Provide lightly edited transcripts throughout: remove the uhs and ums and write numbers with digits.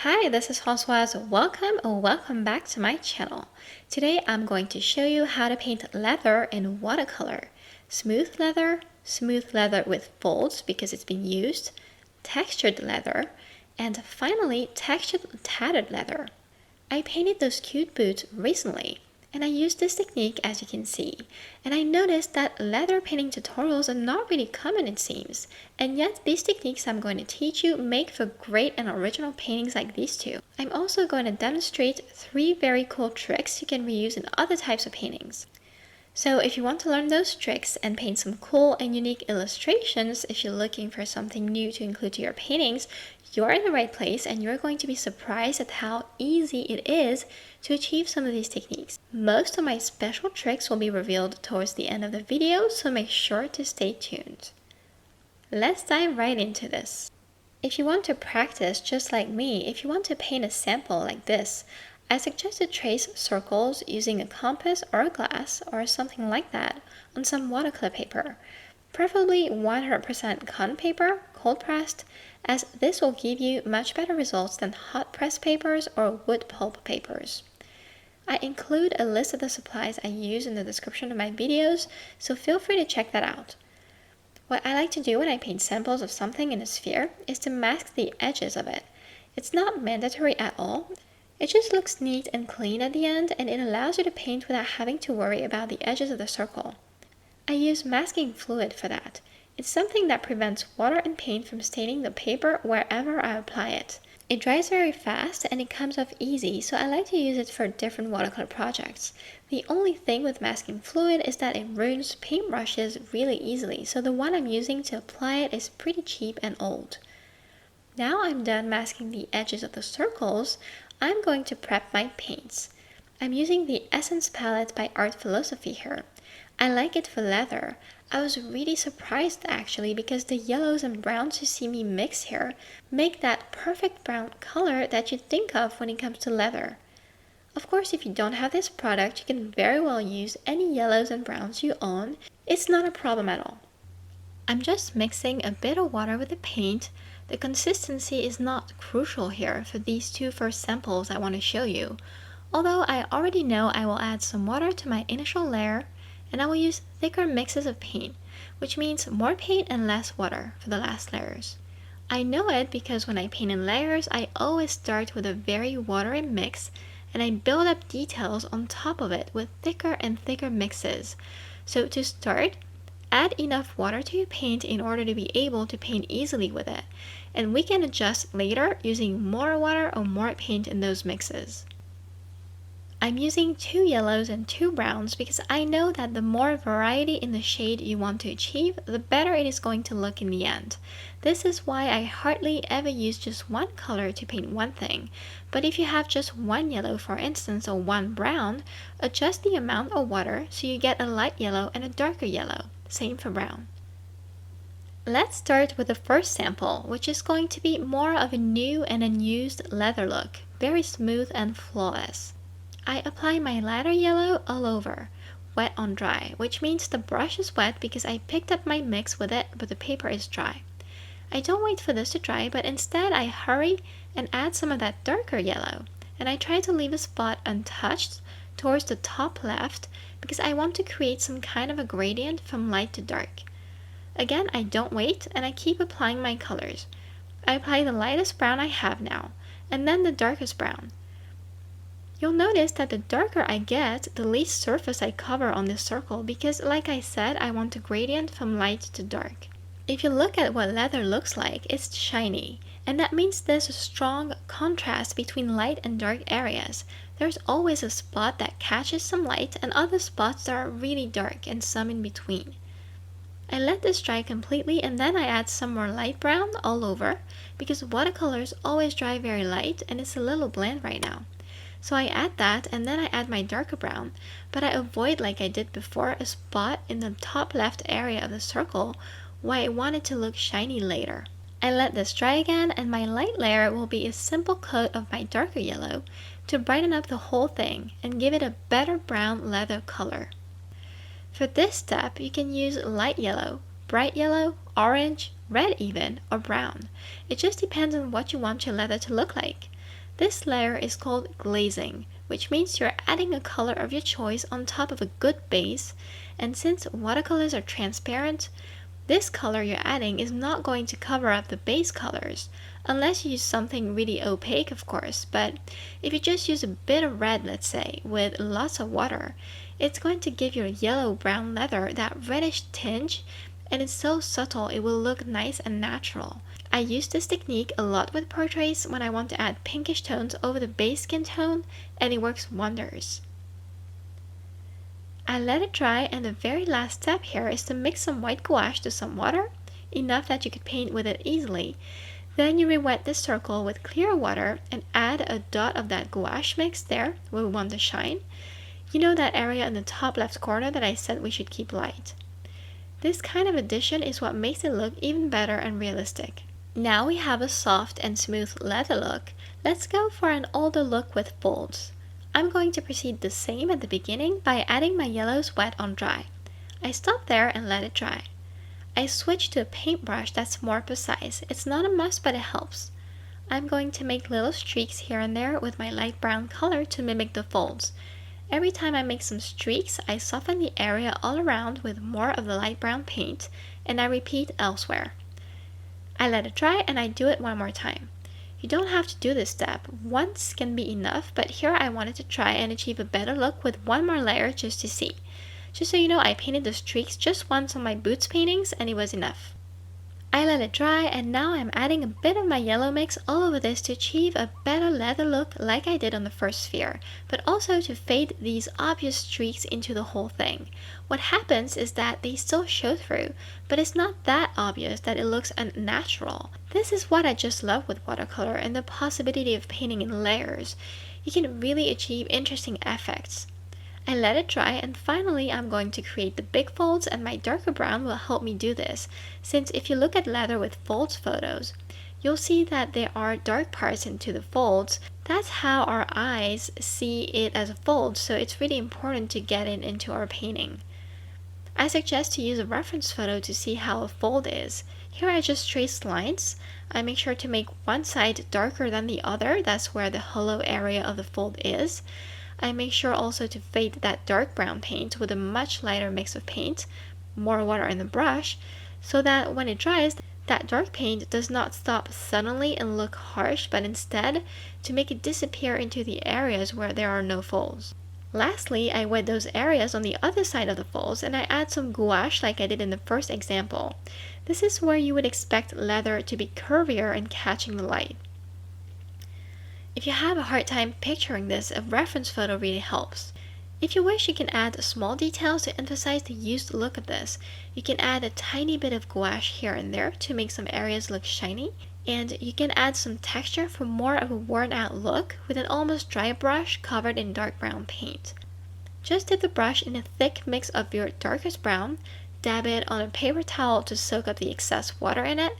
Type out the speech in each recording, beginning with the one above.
Hi, this is Françoise. Welcome back to my channel. Today I'm going to show you how to paint leather in watercolor. Smooth leather with folds because it's been used, textured leather, and finally textured tattered leather. I painted those cute boots recently, and I used this technique as you can see, and I noticed that leather painting tutorials are not really common it seems, and yet these techniques I'm going to teach you make for great and original paintings like these two. I'm also going to demonstrate 3 very cool tricks you can reuse in other types of paintings. So if you want to learn those tricks and paint some cool and unique illustrations, if you're looking for something new to include to your paintings, you're in the right place and you're going to be surprised at how easy it is to achieve some of these techniques. Most of my special tricks will be revealed towards the end of the video, so make sure to stay tuned. Let's dive right into this. If you want to practice just like me, if you want to paint a sample like this, I suggest to trace circles using a compass or a glass or something like that on some watercolor paper, preferably 100% cotton paper, cold pressed, as this will give you much better results than hot pressed papers or wood pulp papers. I include a list of the supplies I use in the description of my videos, so feel free to check that out. What I like to do when I paint samples of something in a sphere is to mask the edges of it. It's not mandatory at all. It just looks neat and clean at the end, and it allows you to paint without having to worry about the edges of the circle. I use masking fluid for that. It's something that prevents water and paint from staining the paper wherever I apply it. It dries very fast and it comes off easy, so I like to use it for different watercolor projects. The only thing with masking fluid is that it ruins paintbrushes really easily, so the one I'm using to apply it is pretty cheap and old. Now I'm done masking the edges of the circles, I'm going to prep my paints. I'm using the Essence palette by Art Philosophy here. I like it for leather. I was really surprised actually because the yellows and browns you see me mix here make that perfect brown color that you think of when it comes to leather. Of course, if you don't have this product, you can very well use any yellows and browns you own. It's not a problem at all. I'm just mixing a bit of water with the paint. The consistency is not crucial here for these 2 first samples I want to show you, although I already know I will add some water to my initial layer and I will use thicker mixes of paint, which means more paint and less water for the last layers. I know it because when I paint in layers, I always start with a very watery mix and I build up details on top of it with thicker and thicker mixes. So to start, add enough water to your paint in order to be able to paint easily with it, and we can adjust later using more water or more paint in those mixes. I'm using 2 yellows and 2 browns because I know that the more variety in the shade you want to achieve, the better it is going to look in the end. This is why I hardly ever use just one color to paint one thing, but if you have just 1 yellow for instance or 1 brown, adjust the amount of water so you get a light yellow and a darker yellow. Same for brown. Let's start with the first sample, which is going to be more of a new and unused leather look, very smooth and flawless. I apply my lighter yellow all over, wet on dry, which means the brush is wet because I picked up my mix with it, but the paper is dry. I don't wait for this to dry, but instead I hurry and add some of that darker yellow, and I try to leave a spot untouched towards the top left because I want to create some kind of a gradient from light to dark. Again, I don't wait and I keep applying my colors. I apply the lightest brown I have now, and then the darkest brown. You'll notice that the darker I get, the least surface I cover on this circle because, like I said, I want a gradient from light to dark. If you look at what leather looks like, it's shiny, and that means there's a strong contrast between light and dark areas. There's always a spot that catches some light and other spots that are really dark and some in between. I let this dry completely and then I add some more light brown all over because watercolors always dry very light and it's a little bland right now. So I add that and then I add my darker brown, but I avoid, like I did before, a spot in the top left area of the circle where I want it to look shiny later. I let this dry again and my light layer will be a simple coat of my darker yellow to brighten up the whole thing and give it a better brown leather color. For this step, you can use light yellow, bright yellow, orange, red even, or brown. It just depends on what you want your leather to look like. This layer is called glazing, which means you're adding a color of your choice on top of a good base, and since watercolors are transparent, this color you're adding is not going to cover up the base colors, unless you use something really opaque, of course. But if you just use a bit of red, let's say, with lots of water, it's going to give your yellow-brown leather that reddish tinge, and it's so subtle it will look nice and natural. I use this technique a lot with portraits when I want to add pinkish tones over the base skin tone, and it works wonders. I let it dry, and the very last step here is to mix some white gouache to some water, enough that you could paint with it easily. Then you re-wet this circle with clear water and add a dot of that gouache mix there where we want to shine. You know that area in the top left corner that I said we should keep light. This kind of addition is what makes it look even better and realistic. Now we have a soft and smooth leather look. Let's go for an older look with folds. I'm going to proceed the same at the beginning by adding my yellows wet on dry. I stop there and let it dry. I switch to a paintbrush that's more precise. It's not a must, but it helps. I'm going to make little streaks here and there with my light brown color to mimic the folds. Every time I make some streaks, I soften the area all around with more of the light brown paint, and I repeat elsewhere. I let it dry and I do it one more time. You don't have to do this step. Once can be enough, but here I wanted to try and achieve a better look with one more layer just to see. Just so you know, I painted the streaks just once on my boots paintings and it was enough. I let it dry, and now I'm adding a bit of my yellow mix all over this to achieve a better leather look like I did on the first sphere, but also to fade these obvious streaks into the whole thing. What happens is that they still show through, but it's not that obvious that it looks unnatural. This is what I just love with watercolor and the possibility of painting in layers. You can really achieve interesting effects. I let it dry, and finally I'm going to create the big folds, and my darker brown will help me do this, since if you look at leather with folds photos, you'll see that there are dark parts into the folds. That's how our eyes see it as a fold, so it's really important to get it into our painting. I suggest to use a reference photo to see how a fold is. Here I just trace lines. I make sure to make one side darker than the other, that's where the hollow area of the fold is. I make sure also to fade that dark brown paint with a much lighter mix of paint, more water in the brush, so that when it dries, that dark paint does not stop suddenly and look harsh, but instead to make it disappear into the areas where there are no folds. Lastly, I wet those areas on the other side of the folds, and I add some gouache like I did in the first example. This is where you would expect leather to be curvier and catching the light. If you have a hard time picturing this, a reference photo really helps. If you wish, you can add small details to emphasize the used look of this. You can add a tiny bit of gouache here and there to make some areas look shiny, and you can add some texture for more of a worn out look with an almost dry brush covered in dark brown paint. Just dip the brush in a thick mix of your darkest brown, dab it on a paper towel to soak up the excess water in it,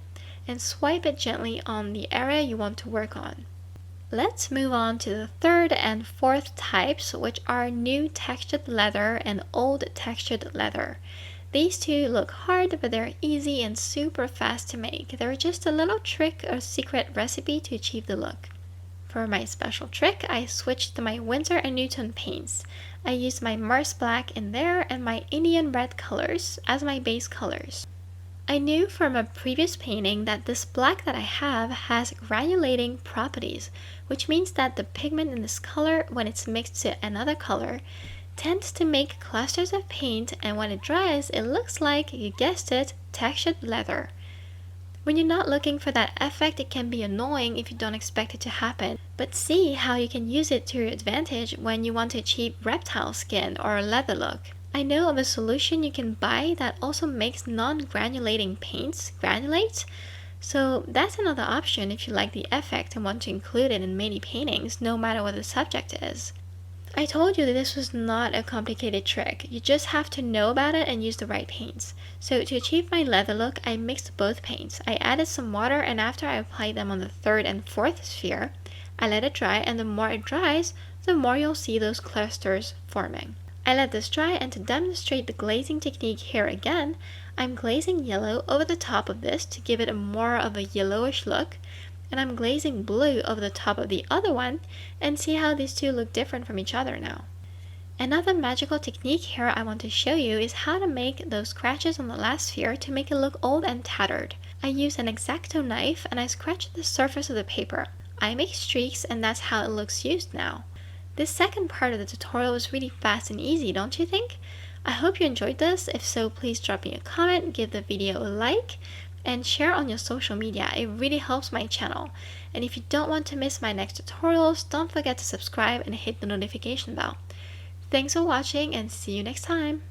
and swipe it gently on the area you want to work on. Let's move on to the third and fourth types, which are new textured leather and old textured leather. These two look hard, but they're easy and super fast to make. They're just a little trick or secret recipe to achieve the look. For my special trick, I switched to my Winsor & Newton paints. I used my Mars Black in there and my Indian Red colors as my base colors. I knew from a previous painting that this black that I have has granulating properties, which means that the pigment in this color, when it's mixed to another color, tends to make clusters of paint, and when it dries, it looks like, you guessed it, textured leather. When you're not looking for that effect, it can be annoying if you don't expect it to happen, but see how you can use it to your advantage when you want to achieve reptile skin or a leather look. I know of a solution you can buy that also makes non-granulating paints granulate, so that's another option if you like the effect and want to include it in many paintings, no matter what the subject is. I told you that this was not a complicated trick. You just have to know about it and use the right paints. So to achieve my leather look, I mixed both paints. I added some water, and after I applied them on the third and fourth sphere, I let it dry, and the more it dries, the more you'll see those clusters forming. I let this dry, and to demonstrate the glazing technique here again, I'm glazing yellow over the top of this to give it more of a yellowish look, and I'm glazing blue over the top of the other one, and see how these two look different from each other now. Another magical technique here I want to show you is how to make those scratches on the last sphere to make it look old and tattered. I use an X-Acto knife and I scratch the surface of the paper. I make streaks and that's how it looks used now. This second part of the tutorial was really fast and easy, don't you think? I hope you enjoyed this. If so, please drop me a comment, give the video a like, and share on your social media. It really helps my channel. And if you don't want to miss my next tutorials, don't forget to subscribe and hit the notification bell. Thanks for watching and see you next time!